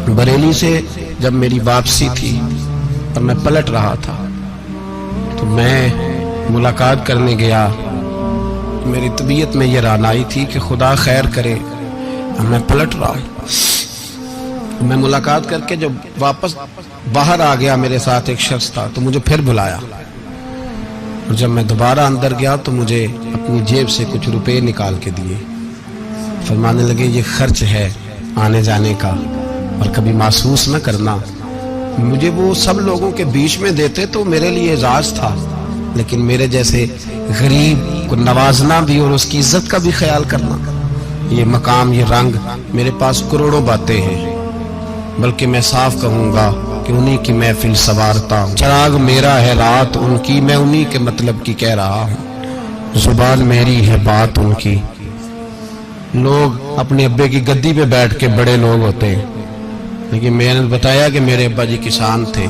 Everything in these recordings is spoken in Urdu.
بریلی سے جب میری واپسی تھی اور میں پلٹ رہا تھا تو میں ملاقات کرنے گیا. میری طبیعت میں یہ رانائی تھی کہ خدا خیر کرے میں پلٹ رہا ہوں. میں ملاقات کر کے جب واپس باہر آ گیا میرے ساتھ ایک شخص تھا تو مجھے پھر بلایا اور جب میں دوبارہ اندر گیا تو مجھے اپنی جیب سے کچھ روپے نکال کے دیے. فرمانے لگے یہ خرچ ہے آنے جانے کا اور کبھی محسوس نہ کرنا. مجھے وہ سب لوگوں کے بیچ میں دیتے تو میرے لیے اعزاز تھا لیکن میرے جیسے غریب کو نوازنا بھی اور اس کی عزت کا بھی خیال کرنا. یہ مقام یہ رنگ میرے پاس کروڑوں باتیں ہیں بلکہ میں صاف کہوں گا کہ انہی کی محفل سوارتا ہوں. چراغ میرا ہے رات ان کی میں انہی کے مطلب کی کہہ رہا ہوں. زبان میری ہے بات ان کی. لوگ اپنے ابے کی گدی پہ بیٹھ کے بڑے لوگ ہوتے ہیں لیکن میں نے بتایا کہ میرے ابا جی کسان تھے.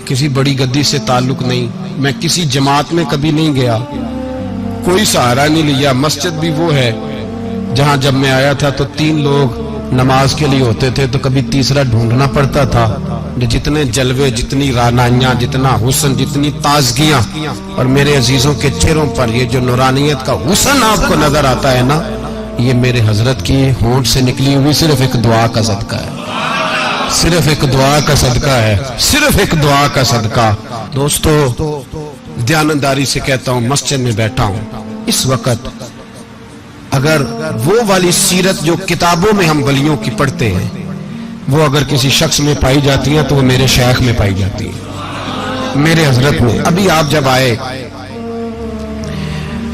کسی بڑی گدی سے تعلق نہیں. میں کسی جماعت میں کبھی نہیں گیا, کوئی سہارا نہیں لیا. مسجد بھی وہ ہے جہاں جب میں آیا تھا تو 3 لوگ نماز کے لیے ہوتے تھے تو کبھی تیسرا ڈھونڈنا پڑتا تھا. جتنے جلوے جتنی رانائیاں جتنا حسن جتنی تازگیاں اور میرے عزیزوں کے چہروں پر یہ جو نورانیت کا حسن آپ کو نظر آتا ہے نا, یہ میرے حضرت کی ہونٹ سے نکلی ہوئی صرف ایک دعا کا صدقہ ہے. صرف ایک دعا کا صدقہ ہے. صرف ایک دعا کا صدقہ. دوستو دیانتداری سے کہتا ہوں مسجد میں بیٹھا ہوں اس وقت اگر وہ والی سیرت جو کتابوں میں ہم ولیوں کی پڑھتے ہیں وہ اگر کسی شخص میں پائی جاتی ہیں تو وہ میرے شیخ میں پائی جاتی ہیں, میرے حضرت میں. ابھی آپ جب آئے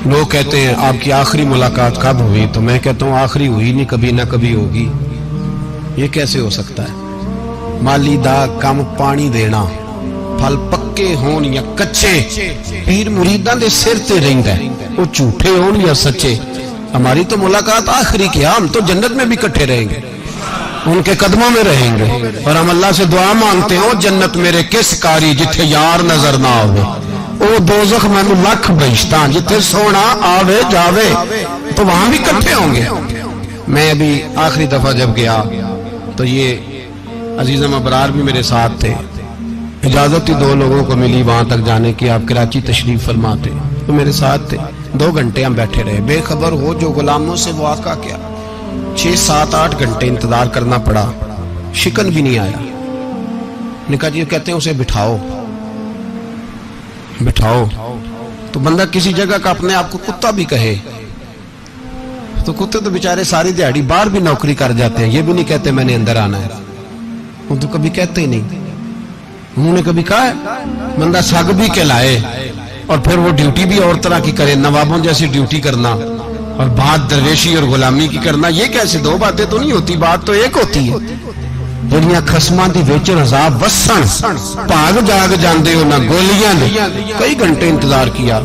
لوگ کہتے ہیں آپ کی آخری ملاقات کب ہوئی تو میں کہتا ہوں آخری ہوئی نہیں, کبھی نہ کبھی ہوگی. یہ کیسے ہو سکتا ہے؟ مالی دا کم پانی دینا پھل پکے ہون یا کچے پیر مریداں دے سر تے رہندا ہے وہ جھوٹے ہون یا سچے. ہماری تو ملاقات آخری کی, ہم تو جنت میں بھی کٹھے رہیں گے ان کے قدموں میں رہیں گے اور ہم اللہ سے دعا مانگتے ہیں جنت میرے کس کاری جتھے یار نظر نہ آوے, او دوزخ میں لکھ بہشتاں جتھے سونا آوے جاوے تو وہاں بھی کٹھے ہوں گے. میں ابھی آخری دفعہ جب گیا تو یہ عزیزم ابرار بھی میرے ساتھ تھے. اجازت ہی 2 لوگوں کو ملی وہاں تک جانے کی. آپ کراچی تشریف فرما تھے تو میرے ساتھ تھے. 2 گھنٹے ہم بیٹھے رہے بے خبر ہو جو غلاموں سے وہ آقا کیا. 6 7 8 گھنٹے انتظار کرنا پڑا, شکن بھی نہیں آیا. نکا جی کہتے ہیں اسے بٹھاؤ بٹھاؤ. تو بندہ کسی جگہ کا اپنے آپ کو کتا بھی کہے تو کتے تو بیچارے ساری دیہڑی باہر بھی نوکری کر جاتے ہیں, یہ بھی نہیں کہتے میں نے اندر آنا ہے. وہ تو کبھی کہتے ہی نہیں. انہوں نے کبھی کہا ہے بندہ سگ بھی کہلائے اور پھر وہ ڈیوٹی بھی اور طرح کی کرے, نوابوں جیسی ڈیوٹی کرنا اور بات درویشی اور غلامی کی کرنا. یہ کیسے 2 باتیں تو نہیں ہوتی, بات تو ایک ہوتی ہے. دنیا خسماں دی وچ عذاب وسن بھاگ جاگ جاندے ہو نہ گولیاں دے. کئی گھنٹے انتظار کیا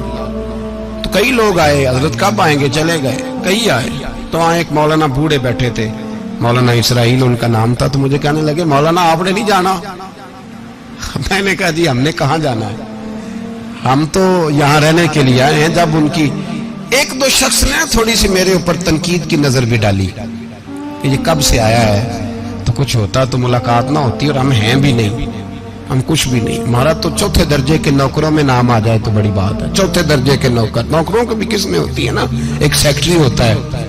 تو کئی لوگ آئے, حضرت کب آئیں گے, چلے گئے. کئی آئے تو وہاں ایک مولانا بوڑھے بیٹھے تھے, مولانا اسرائیل ان کا نام تھا. تو مجھے کہنے لگے مولانا آپ نے نہیں جانا. میں نے کہا جی ہم نے کہاں جانا ہے, ہم تو یہاں رہنے کے لیے آئے ہیں. جب ان کی 1-2 شخص نے تھوڑی سی میرے اوپر تنقید کی نظر بھی ڈالی کہ یہ کب سے آیا ہے, تو کچھ ہوتا تو ملاقات نہ ہوتی. اور ہم ہیں بھی نہیں, ہم کچھ بھی نہیں. ہمارا تو 4تھے درجے کے نوکروں میں نام آ جائے تو بڑی بات ہے. 4تھے درجے کے نوکروں کو بھی کس میں ہوتی ہے نا, ایک سیکٹری ہوتا ہے,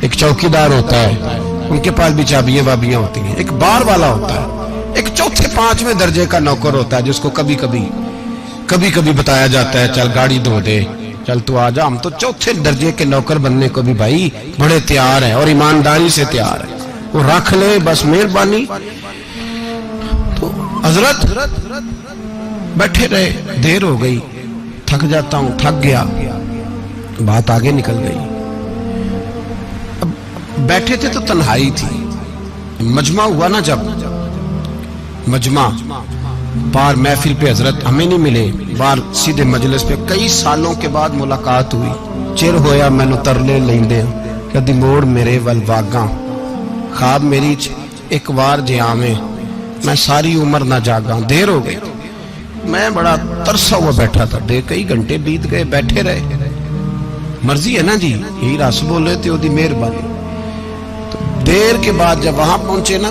ایک چوکیدار ہوتا ہے, ان کے پاس بھی چابیاں بابیاں ہوتی ہیں, ایک بار والا ہوتا ہے, ایک 4تھے 5ویں درجے کا نوکر ہوتا ہے جس کو کبھی کبھی بتایا جاتا ہے چل گاڑی دھو دے, چل تو آ جا. ہم تو 4تھے درجے کے نوکر بننے کو بھی بھائی بڑے تیار ہیں اور ایمانداری سے تیار ہیں. وہ رکھ لے بس مہربانی. تو حضرت بیٹھے رہے, دیر ہو گئی, تھک جاتا ہوں, تھک گیا, بات آگے نکل گئی. اب بیٹھے تھے تو تنہائی تھی. مجمع ہوا نا, جب مجمع بار محفل پہ حضرت ہمیں نہیں ملے, بار سیدھے مجلس پہ کئی سالوں کے بعد ملاقات ہوئی. چر ہویا مینو ترلے لیندے کدی موڑ میرے ول واگاں, خواب میری ایک وار جیامے میں ساری عمر نہ جاگاں. دیر ہو گئی, میں بڑا ترسا ہوا بیٹھا تھا. کئی گھنٹے بیت گئے, بیٹھے رہے. مرضی ہے نا جی, یہی رس بولے تھے دی مہربانی. تو دیر کے بعد جب وہاں پہنچے نا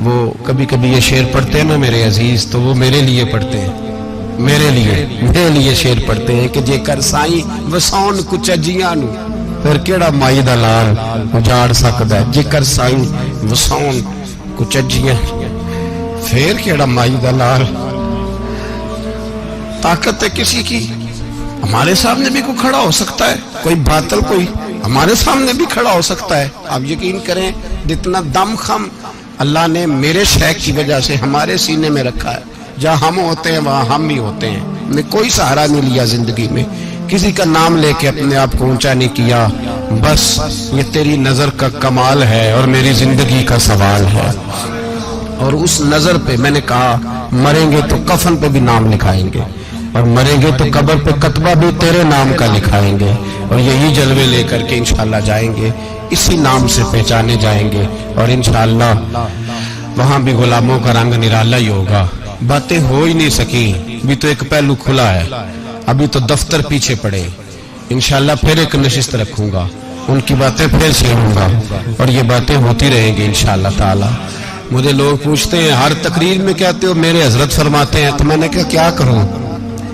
وہ کبھی کبھی یہ شعر پڑھتے ہیں نا میرے عزیز، تو وہ میرے لیے پڑھتے ہیں، میرے لیے شعر پڑھتے ہیں کہ جے کر سائیں وساؤن کچھ اجیاں نو پھر کیڑا مائی دا لال اجاڑ سکدا ہے، جے کر سائیں وساؤن کچھ اجیاں پھر کیڑا مائی دا لال۔ طاقت ہے کسی کی، ہمارے سامنے بھی کوئی کھڑا ہو سکتا ہے، کوئی باطل کوئی ہمارے سامنے بھی کھڑا ہو سکتا ہے۔ آپ یقین کریں جتنا دم خم اللہ نے میرے شیخ کی وجہ سے ہمارے سینے میں رکھا ہے، جہاں ہم ہوتے ہیں وہاں ہم بھی ہوتے ہیں۔ ہم نے کوئی سہارا نہیں لیا زندگی میں، کسی کا نام لے کے اپنے آپ کو اونچا نہیں کیا، بس یہ تیری نظر کا کمال ہے اور میری زندگی کا سوال ہے۔ اور اس نظر پہ میں نے کہا مریں گے تو کفن پہ بھی نام لکھائیں گے، اور مریں گے تو قبر پہ کتبہ بھی تیرے نام کا لکھائیں گے، اور یہی جلوے لے کر کے انشاءاللہ جائیں گے، اسی نام سے پہچانے جائیں گے، اور انشاءاللہ وہاں بھی غلاموں کا رنگ نرالا ہی ہوگا۔ باتیں ہو ہی نہیں سکی، بھی تو ایک پہلو کھلا ہے، ابھی تو دفتر پیچھے پڑے، انشاءاللہ پھر ایک نشست رکھوں گا، ان کی باتیں پھر سنوں گا، اور یہ باتیں ہوتی رہیں گی انشاءاللہ تعالی۔ مجھے لوگ پوچھتے ہیں ہر تقریر میں کہتے ہو میرے حضرت فرماتے ہیں، تو میں نے کہا کیا کروں،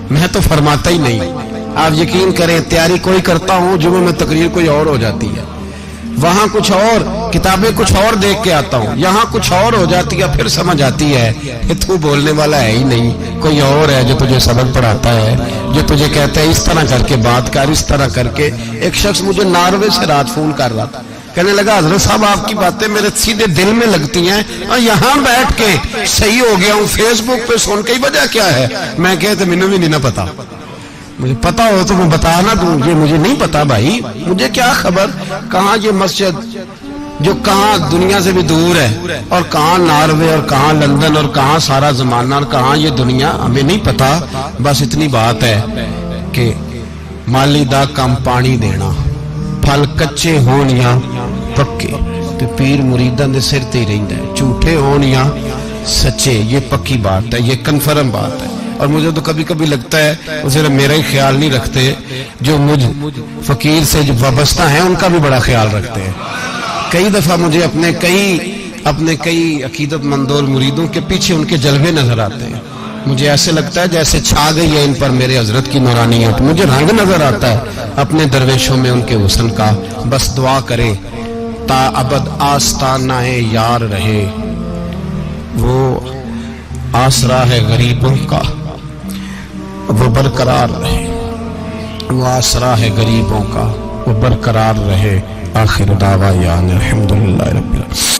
میں تو فرماتا ہی نہیں۔ آپ یقین کریں تیاری کوئی کرتا ہوں، جمعہ میں تقریر کوئی اور ہو جاتی ہے، وہاں کچھ اور کتابیں کچھ اور دیکھ کے آتا ہوں، یہاں کچھ اور ہو جاتی ہے، پھر سمجھ آتی ہے کہ تو بولنے والا ہے ہی نہیں، کوئی اور ہے جو تجھے سبق پڑھاتا ہے، جو تجھے کہتا ہے اس طرح کر کے بات کر، اس طرح کر کے۔ ایک شخص مجھے ناروے سے رات فون کر رہا تھا، کہنے لگا حضرت صاحب آپ کی باتیں میرے سیدھے دل میں لگتی ہیں، اور یہاں بیٹھ کے صحیح ہو گیا ہوں، فیس بک پہ سن کے وجہ کیا ہے؟ میں کہتے مجھے بھی نہیں پتا، مجھے پتا ہو تو میں بتا نہ دوں، یہ مجھے نہیں پتا بھائی، مجھے کیا خبر کہاں یہ مسجد جو کہاں دنیا سے بھی دور ہے، اور کہاں ناروے اور کہاں لندن اور کہاں سارا زمانہ اور کہاں یہ دنیا، ہمیں نہیں پتا۔ بس اتنی بات ہے کہ مالی دا کم پانی دینا، پھل کچے ہون یا پکے تے پیر مریداں دے سر تے ہی رہندا ہے، جھوٹے ہون یا سچے، یہ پکی بات ہے، یہ کنفرم بات ہے۔ اور مجھے تو کبھی کبھی لگتا ہے وہ صرف میرا ہی خیال نہیں رکھتے، جو مجھ فقیر سے جو وابستہ ہیں ان کا بھی بڑا خیال رکھتے ہیں۔ کئی دفعہ مجھے اپنے کئی عقیدت مندوں اور مریدوں کے پیچھے ان کے جلوے نظر آتے ہیں، مجھے ایسے لگتا ہے جیسے چھا گئی ہے ان پر میرے حضرت کی نورانیت، مجھے رنگ نظر آتا ہے اپنے درویشوں میں ان کے حسن کا۔ بس دعا کرے تا ابد آستانہ یار رہے، وہ آسرا ہے غریبوں کا، وہ برقرار رہے، وہ آسرا ہے غریبوں کا، وہ برقرار رہے۔ آخر دعویٰ الحمدللہ رب العالمین۔